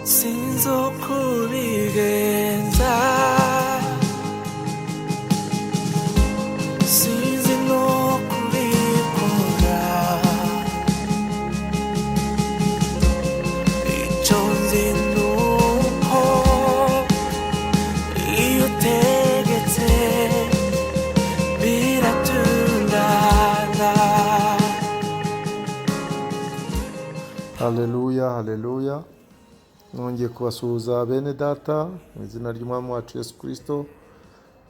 sinzi uko ubigenza, sinzi no kubikora, icyo nzi ni uko iyo utegetse biratungana. Alleluia, Alleluia. Nongeye kubasuhuza bene data mu izina ry'Umwami wacu Yesu Kristo.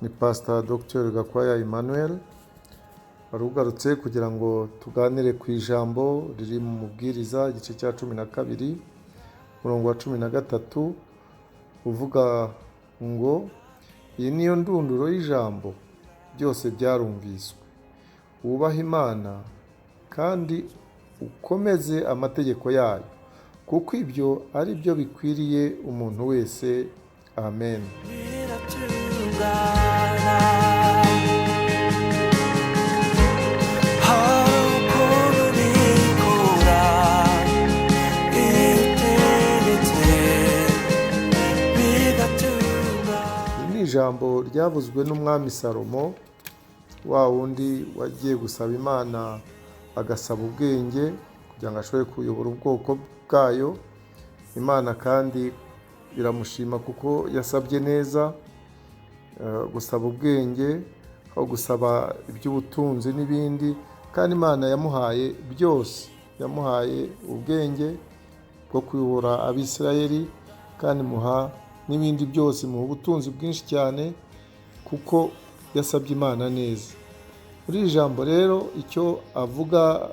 Ni Pastor Dr. GAKWAYA Emmanuel. Barugarutse kugira ngo tuganire ku ijambo riri mu mubwiriza igice cya 12 murongo wa 13 uvuga ngo iyi niyo ndunduro y'ijambo byose byarumviswe. Wubahe Imana kandi ukomeze amategeko yayo, kuko ibyo ari byo bikwiriye umuntu wese. Amen. Ni ijambo ryavuzwe n'umwami Salomo, wa wundi wagiye gusaba Imana agasaba ubwenge kugira ngo ashobore kuyobora ubwoko bwayo. Imana kandi biramushima kuko yasabye neza, gusaba ubwenge aho gusaba iby'ubutunzi n'ibindi, kandi Imana yamuhaye byose, yamuhaye ubwenge bwo kuyobora Abisirayeli, kandi muha n'ibindi byose, mu butunzi bwinshi cyane kuko yasabye Imana neza. Muri iri jambo rero icyo avuga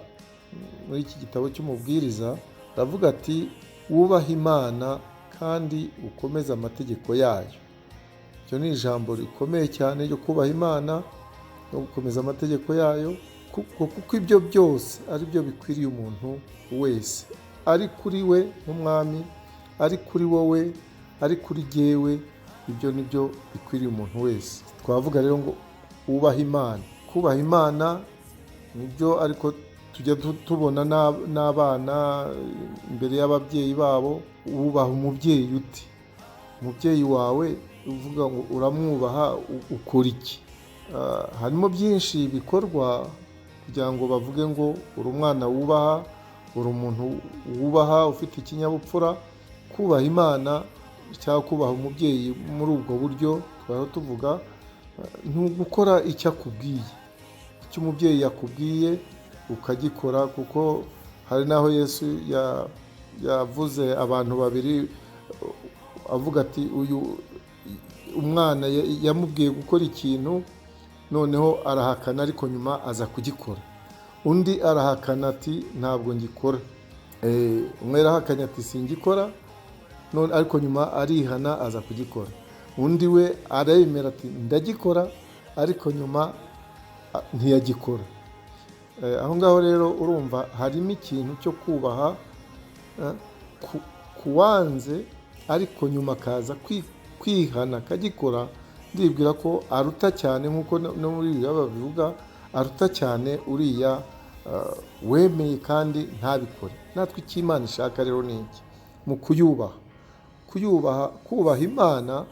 muri iki gitabo cy'umubwiriza, aravuga ati wubahe Imana kandi ukomeze amategeko yayo. Icyo ni ijambo rikomeye cyane ryo kubaha Imana no gukomeza amategeko yayo, kuko ibyo byose ari byo bikwiriye umuntu wese, ari kuri we nk'umwami, ari kuri wowe, ari kuri jyewe. Ibyo ni byo bikwiriye umuntu wese. Twavuga rero ngo wubahe Imana. Kubaha Imana nibyo ariko tujya tubona n'abana imbere y'ababyeyi babo. Wubaha umubyeyi uti? Umubyeyi wawe uvuga ngo uramwubaha, ukora iki? Harimo byinshi bikorwa kugira ngo bavuge ngo uri umwana wubaha, uri umuntu wubaha, ufite ikinyabupfura. Kubaha Imana cyangwa kubaha umubyeyi muri ubwo buryo twari tuvuga, ntugukora icyo akubwiye. Icyo umubyeyi yakubwiye ukagikora, kuko hari naho Yesu yavuze abantu babiri, avuga ati uyu umwana yamubwiye gukora ikintu, noneho arahakana ariko nyuma aza kugikora. Undi arahakana ati ntabwo ngikora. Umwe arahakanya ati singikora, none ariko nyuma arihana aza kugikora. Undi we aremera ati ndagikora, ariko nyuma ntiyagikora. Aho ngaho rero urumva harimo ikintu cyo kubaha kuwanze, ariko nyuma akaza kwihana akagikora. Ndibwira ko aruta cyane, nk'uko no muri Bibiliya babivuga, aruta cyane uriya wemeye kandi ntabikore. Natwe icyo Imana ishaka rero ni iki? Mu kubaha Imana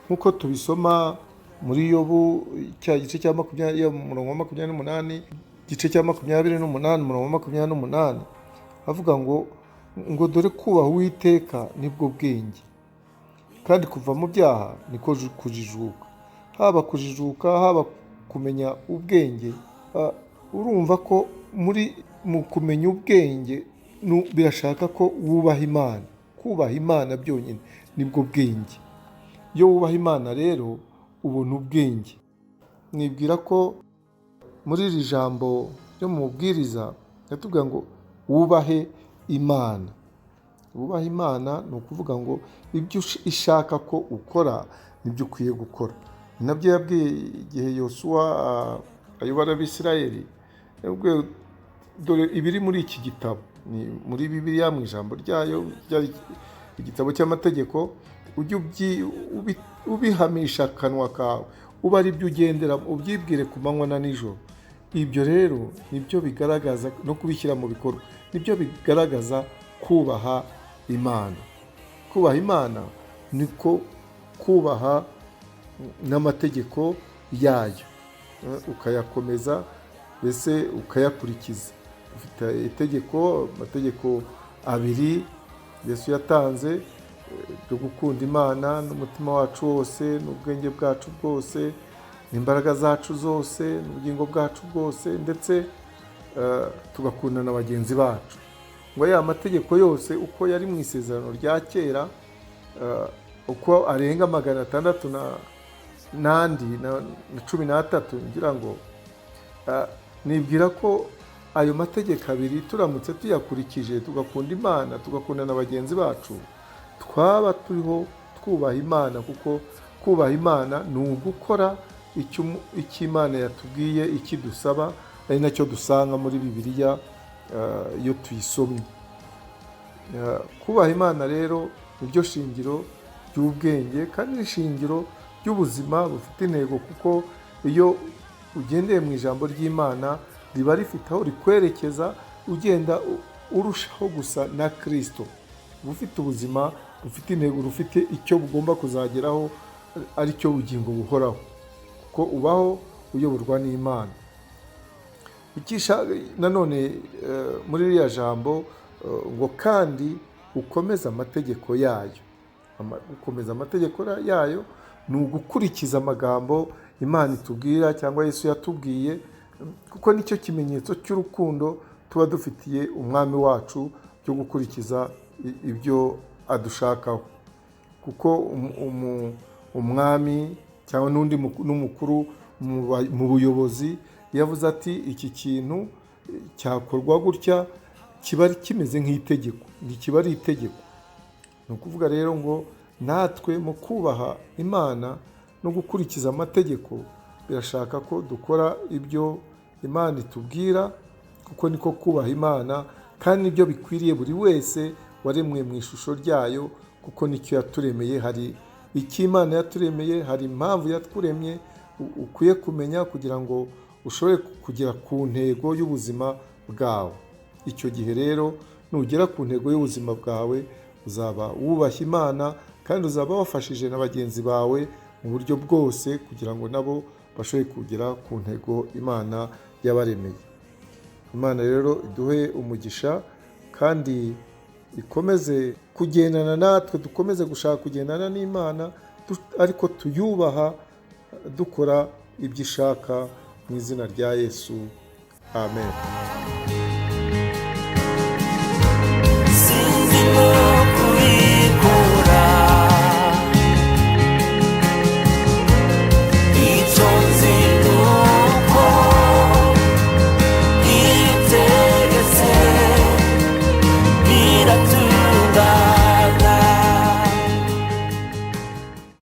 nk'uko tubisoma muri Yobu cya gice cya 20 murongo wa 28, gice cya 28 murongo wa 28, avuga ngo dore kubaha Uwiteka nibwo bwenge, kandi kuva mu byaha niko kujijuka. Haba kujijuka, haba kumenya ubwenge. Urumva ko mu kumenya ubwenge birashaka ko wubaha Imana. Kubaha Imana byonyine nibwo bwenge. Iyo wubaha Imana rero ubona ubwenge. Nibwira ko muri iri jambo ryo mu mubwiriza yatubwira ngo wubahe Imana. Wubaha Imana ni ukuvuga ngo ibyo ishaka ko ukora nibyo ukwiye gukora. Ni nabyo yabwiye igihe Yosuwa ayobora Abisirayeli. Yabwiye dore ibiri muri iki gitabo, ni muri Bibiliya mu ijambo ryayo, igitabo cy'amategeko, ujye ubihamisha akanwa kawe, uba ari byo ugendera, ubyibwire ku manywa na nijoro. Ibyo rero nibyo bigaragaza no kubishyira mu bikorwa, nibyo bigaragaza kubaha Imana. kubaha Imana niko kubaha n'amategeko yayo, ukayakomeza mbese ukayakurikiza. Ufite amategeko abiri Yesu yatanze byo gukunda Imana n'umutima wacu wose, n'ubwenge bwacu bwose, n'imbaraga zacu zose, n'ubugingo bwacu bwose, ndetse tugakunda na bagenzi bacu. Ngo ya mategeko yose uko yari mu isezerano rya kera, uko arenga 600 n'andi na 13, ngira ngo nibwira ko ayo mategeko abiri turamutse tuyakurikije, tugakunda Imana, tugakunda na bagenzi bacu, twaba turiho twubaha Imana. Kuko kubaha Imana ni ugukora icyo Imana yatubwiye, ikidusaba, ari nacyo dusanga muri Bibiliya iyo tuyisomye. Kubaha Imana rero niryo shingiro ry'ubwenge kandi n'ishingiro ry'ubuzima bufite intego, kuko iyo ugendeye mu ijambo ry'Imana riba rifite aho rikwerekeza, ugenda urushaho gusa na Kristo, bufite ubuzima bufite intego, rufite icyo bugomba kuzageraho, ari cyo bugingo buhoraho, kuko ubaho uyoborwa n'Imana. Nanone muri ririya jambo ngo kandi ukomeze amategeko yayo. Gukomeza amategeko yayo ni ugukurikiza amagambo Imana itubwira cyangwa Yesu yatubwiye, kuko nicyo kimenyetso cy'urukundo tuba dufitiye umwami wacu, cyo gukurikiza ibyo adushakaho. Kuko umwami cyangwa n'umukuru mu buyobozi yavuze ati iki kintu cyakorwa gutya, kiba kimeze nk'itegeko, kiba ari itegeko. Ni ukuvuga rero ngo natwe mu kubaha Imana no gukurikiza amategeko, birashaka ko dukora ibyo Imana itubwira, kuko niko kubaha Imana, kandi nibyo bikwiriye buri wese waremwe mu ishusho ryayo, kuko nicyo yaturemeye. Hari icyo Imana yaturemeye, hari impamvu yaturemye ukwiye kumenya kugira ngo ushobore kugera ku ntego y'ubuzima bwawe. Icyo gihe rero nugera ku ntego y'ubuzima bwawe, uzaba wubashye Imana kandi uzaba wafashije na bagenzi bawe mu buryo bwose, kugira ngo nabo bashobore kugera ku ntego Imana yabaremeye. Imana rero iduhe umugisha kandi ikomeze kugendana natwe, dukomeze gushaka kugendana n'Imana, ariko tuyubaha, dukora ibyo ishaka, mu izina rya Yesu. Amen.